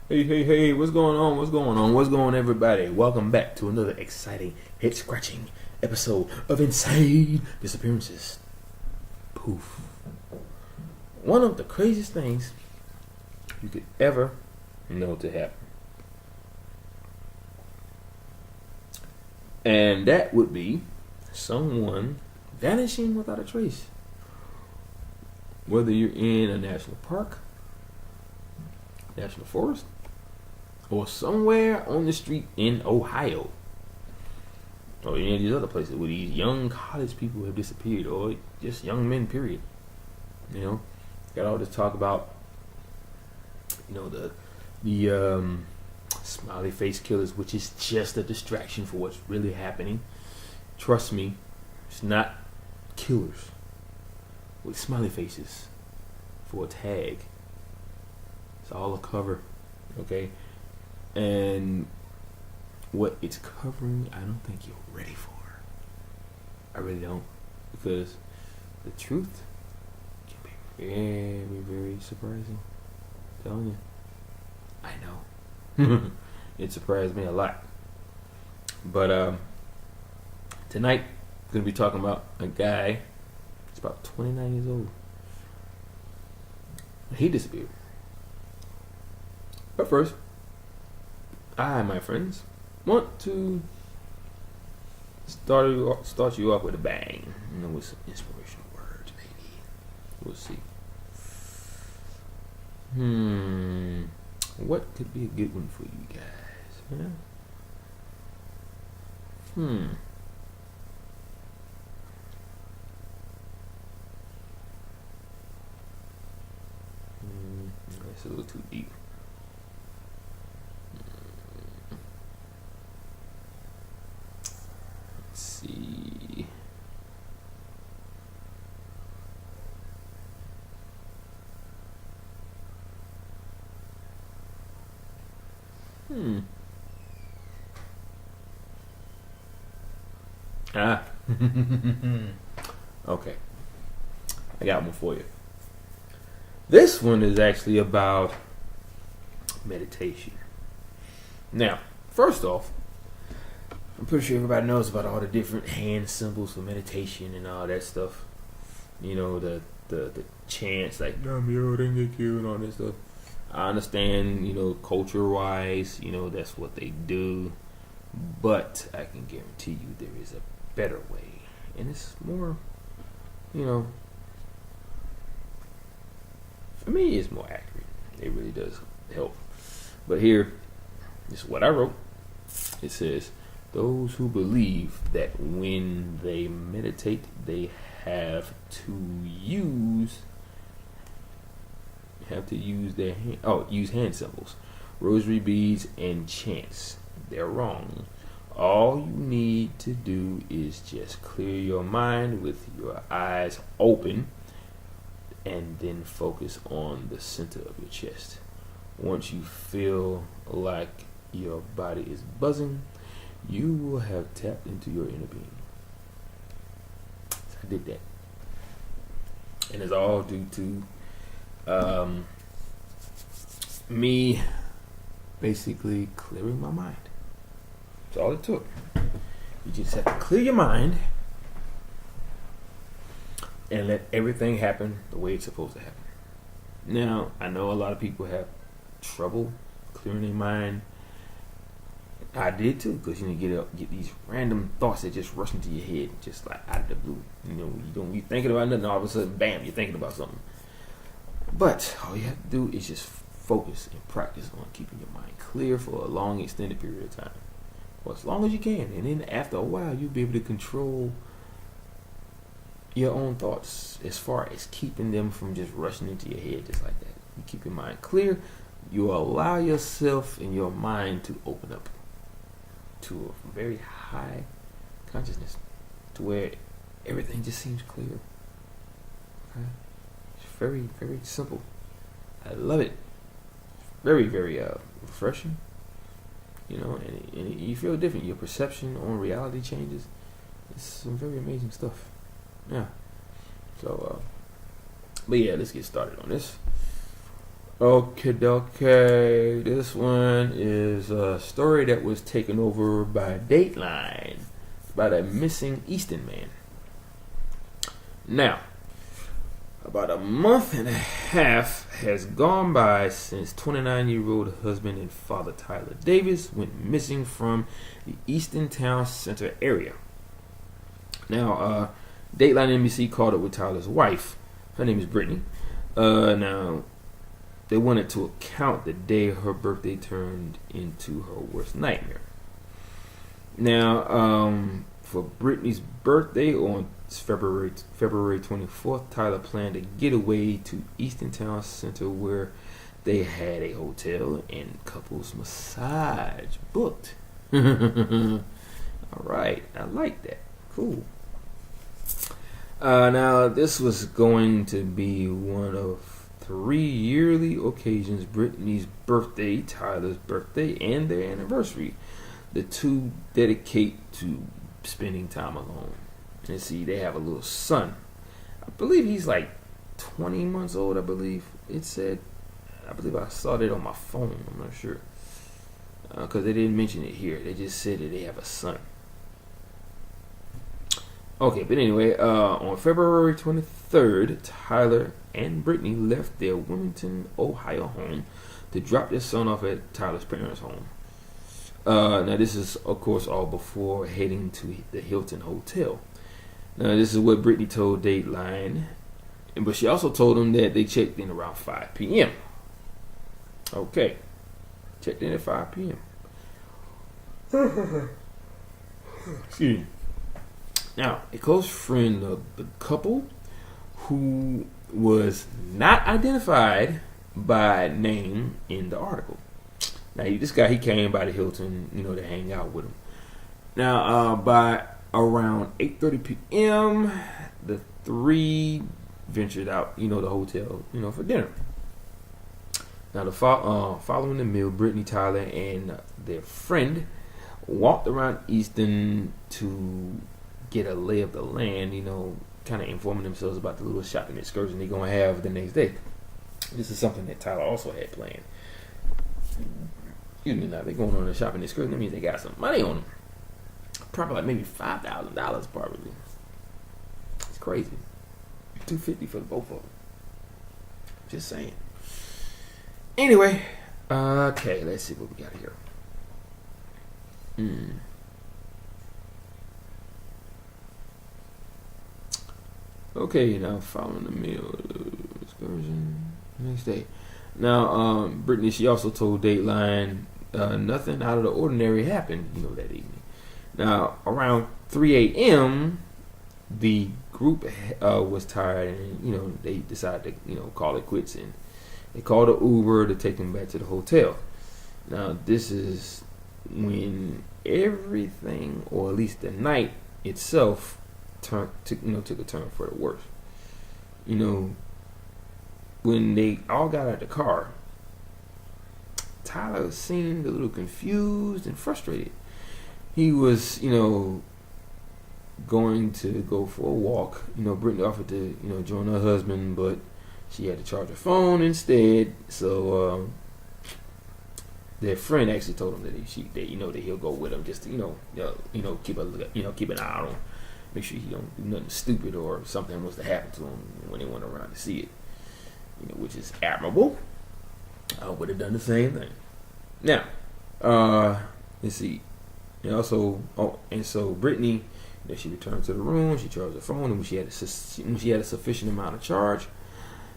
Hey, what's going on? What's going on? What's going on, everybody? Welcome back to another exciting, head-scratching episode of Insane Disappearances. Poof. One of the craziest things you could ever know to happen. And that would be someone vanishing without a trace. Whether you're in a national park, national forest, or somewhere on the street in Ohio, or any of these other places where these young college people have disappeared, or just young men, period. Got all this talk about, the smiley face killers, which is just a distraction for what's really happening. Trust me, it's not killers with smiley faces for a tag. It's all a cover, okay? And what it's covering, I don't think you're ready for. I really don't, because the truth can be very, very surprising. I'm telling you, I know. It surprised me a lot. But tonight, I'm gonna be talking about a guy. He's about 29 years old. He disappeared. But first, I, my friends, want to start you off with a bang. With some inspirational words, maybe. We'll see. What could be a good one for you guys? Yeah? That's a little too deep. Let's see. Ah. Okay. I got one for you. This one is actually about meditation. Now, first off, I'm pretty sure everybody knows about all the different hand symbols for meditation and all that stuff. The chants like Namyo Renge-kyo and all that stuff. I understand, culture wise, that's what they do. But I can guarantee you there is a better way. And it's more, for me, it's more accurate. It really does help. But here is what I wrote. It says, those who believe that when they meditate, they have to use use hand symbols, rosary beads, and chants. They're wrong. All you need to do is just clear your mind with your eyes open and then focus on the center of your chest. Once you feel like your body is buzzing, you will have tapped into your inner being. So I did that. And it's all due to me basically clearing my mind. That's all it took. You just have to clear your mind and let everything happen the way it's supposed to happen. Now, I know a lot of people have trouble clearing their mind. I did too, because get these random thoughts that just rush into your head, just like out of the blue. You don't be thinking about nothing, all of a sudden, bam, you're thinking about something. But all you have to do is just focus and practice on keeping your mind clear for a long, extended period of time, or as long as you can. And then after a while, you'll be able to control your own thoughts as far as keeping them from just rushing into your head just like that. You keep your mind clear. You allow yourself and your mind to open up to a very high consciousness, to where everything just seems clear. Okay? It's very, very simple. I love it. Very, very refreshing. And you feel different. Your perception on reality changes. It's some very amazing stuff. Yeah. So, but yeah, let's get started on this. Okay. This one is a story that was taken over by Dateline about a missing Easton man. Now, about a month and a half has gone by since 29-year-old husband and father Tyler Davis went missing from the Easton Town Center area. Now, Dateline NBC called up with Tyler's wife. Her name is Brittany. Now, they wanted to account the day her birthday turned into her worst nightmare. Now, for Brittany's birthday on February 24th, Tyler planned a getaway to Easton Town Center where they had a hotel and couples massage booked. All right, I like that. Cool. Now, this was going to be one of 3 yearly occasions: Brittany's birthday, Tyler's birthday, and their anniversary. The two dedicate to spending time alone. And see, they have a little son. I believe he's like 20 months old, I believe it said. I believe I saw that on my phone. I'm not sure. Because they didn't mention it here. They just said that they have a son. Okay, but anyway, on February 23rd, Tyler and Brittany left their Wilmington, Ohio home to drop their son off at Tyler's parents' home. Now, this is, of course, all before heading to the Hilton Hotel. Now, this is what Brittany told Dateline, but she also told them that they checked in around 5 p.m. Okay, checked in at 5 p.m. Excuse me. Now, a close friend of the couple, who was not identified by name in the article. Now, this guy, he came by the Hilton, to hang out with him. Now, by around 8:30 p.m., the three ventured out, the hotel, for dinner. Now, following the meal, Brittany, Tyler, and their friend walked around Easton to get a lay of the land, kind of informing themselves about the little shopping excursion they're going to have the next day. This is something that Tyler also had planned. Excuse me, now they're going on a shopping excursion. That means they got some money on them. Probably like maybe $5,000 probably. It's crazy. $250 for the both of them. Just saying. Anyway, okay, let's see what we got here. Okay, now following the meal excursion next day. Now, Brittany, she also told Dateline nothing out of the ordinary happened, that evening. Now, around 3 a.m., the group was tired, and they decided to call it quits, and they called an Uber to take them back to the hotel. Now, this is when everything, or at least the night itself, took a turn for the worse. When they all got out of the car, Tyler seemed a little confused and frustrated. He was, going to go for a walk. Brittany offered to, join her husband, but she had to charge her phone instead. So their friend actually told him that that he'll go with him just to, keep an eye on him, make sure he don't do nothing stupid or something was to happen to him when they went around to see it. Which is admirable. I would have done the same thing. Now, let's see. And also, so Brittany, she returned to the room. She charged her phone, and when she had a sufficient amount of charge,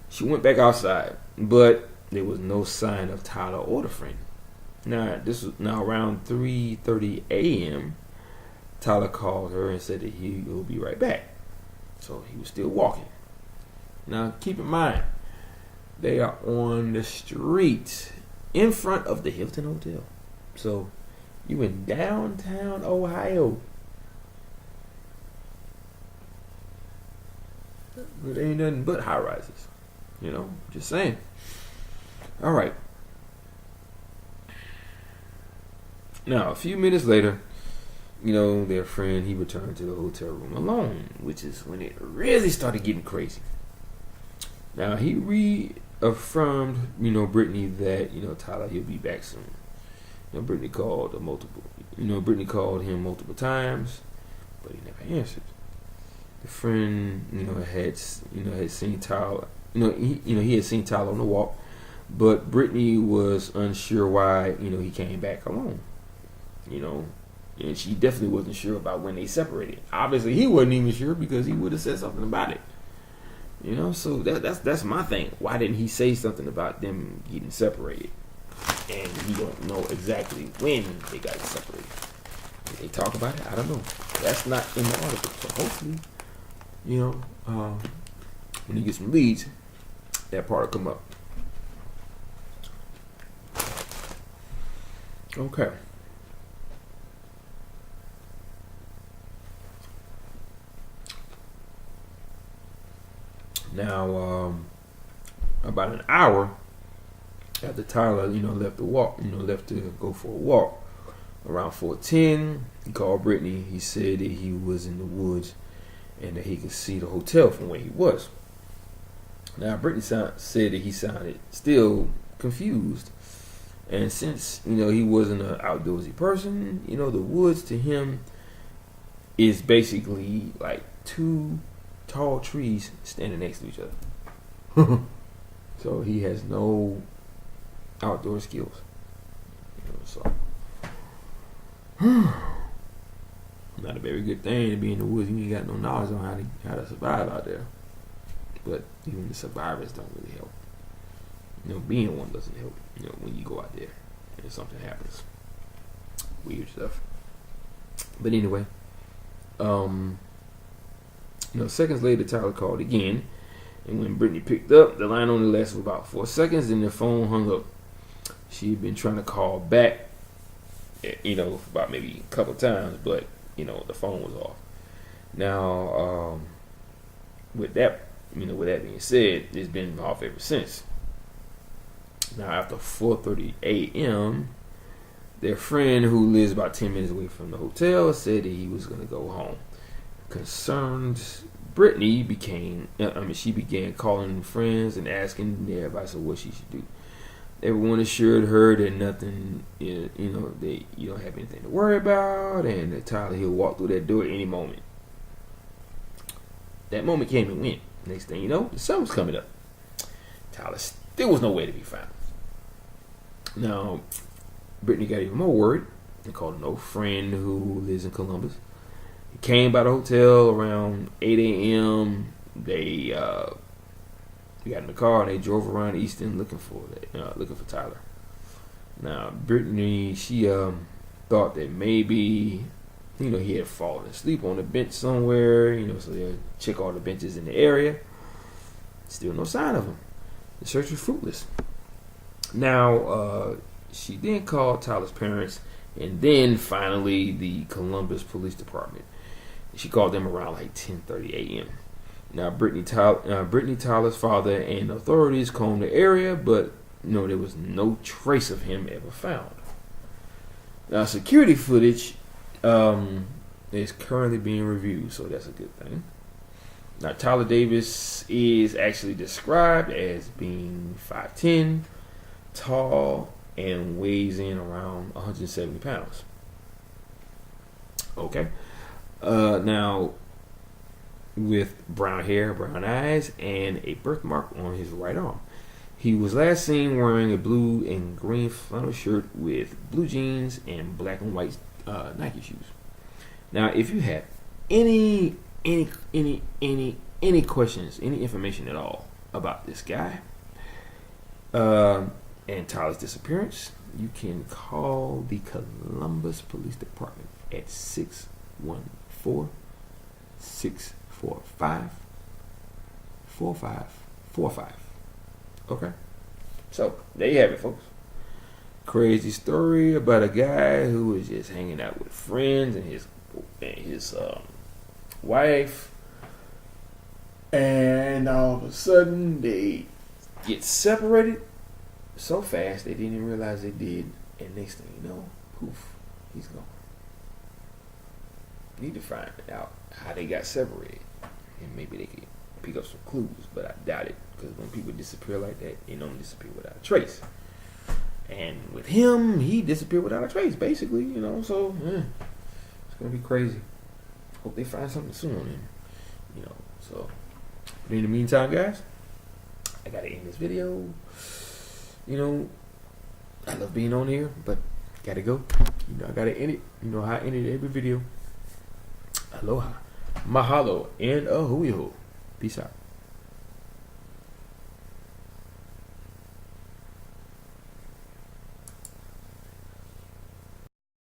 she went back outside. But there was no sign of Tyler or the friend. Now, this was around 3:30 a.m. Tyler called her and said that he will be right back. So he was still walking. Now, keep in mind, they are on the street in front of the Hilton Hotel. So, you in downtown Ohio. It ain't nothing but high rises. Just saying. All right. Now, a few minutes later, their friend, he returned to the hotel room alone, which is when it really started getting crazy. Now, he affirmed, Brittany that, Tyler, he'll be back soon. Brittany called him multiple times, but he never answered. The friend, had seen Tyler, he had seen Tyler on the walk, but Brittany was unsure why, he came back alone. And she definitely wasn't sure about when they separated. Obviously, he wasn't even sure because he would have said something about it. So that's my thing. Why didn't he say something about them getting separated? And we don't know exactly when they got separated. Did they talk about it? I don't know. That's not in the article. So hopefully, when he gets some leads, that part will come up. Okay. Now, about an hour after Tyler, left to go for a walk, around 4:10, he called Brittany. He said that he was in the woods and that he could see the hotel from where he was. Now, Brittany said that he sounded still confused, and since he wasn't an outdoorsy person, the woods to him is basically like two tall trees standing next to each other. So he has no outdoor skills. So not a very good thing to be in the woods. You ain't got no knowledge on how to survive out there. But even the survivors don't really help. Being one doesn't help. When you go out there and something happens, weird stuff. But anyway, seconds later, Tyler called again, and when Brittany picked up, the line only lasted about 4 seconds, and the phone hung up. She had been trying to call back, about maybe a couple times, but the phone was off. Now, with that being said, it's been off ever since. Now, after 4:30 a.m., their friend, who lives about 10 minutes away from the hotel, said that he was going to go home. Concerned Brittany she began calling friends and asking their advice on what she should do. Everyone assured her that nothing, that you don't have anything to worry about, and that Tyler, he'll walk through that door at any moment. That moment came and went. Next thing you know, the sun was coming up. Tyler still was nowhere to be found. Now, Brittany got even more worried and called an old friend who lives in Columbus. He came by the hotel around 8 a.m. They got in the car and they drove around Easton looking for Tyler. Now, Brittany, she thought that maybe he had fallen asleep on a bench somewhere. So they'll check all the benches in the area. Still no sign of him. The search was fruitless. Now, she then called Tyler's parents and then finally the Columbus Police Department. She called them around like 10:30 a.m. Now, Brittany Tyler's father and authorities combed the area, but there was no trace of him ever found. Now, security footage is currently being reviewed, so that's a good thing. Now, Tyler Davis is actually described as being 5'10", tall, and weighs in around 170 pounds. Okay. Now, with brown hair, brown eyes, and a birthmark on his right arm. He was last seen wearing a blue and green flannel shirt with blue jeans and black and white Nike shoes. Now, if you have any questions, any information at all about this guy and Tyler's disappearance, you can call the Columbus Police Department at 614-645-4545. Okay? So, there you have it, folks. Crazy story about a guy who was just hanging out with friends and his wife, and all of a sudden they get separated so fast they didn't even realize they did, and next thing you know, poof, he's gone. Need to find out how they got separated, and maybe they could pick up some clues, but I doubt it, because when people disappear like that, they don't disappear without a trace. And with him, he disappeared without a trace, basically, you know. So it's gonna be crazy. Hope they find something soon on him, you know. So, but in the meantime, guys, I gotta end this video. You know, I love being on here, but gotta go. You know, I gotta end it. You know how I ended every video. Aloha, mahalo, and ahui ho. Peace out.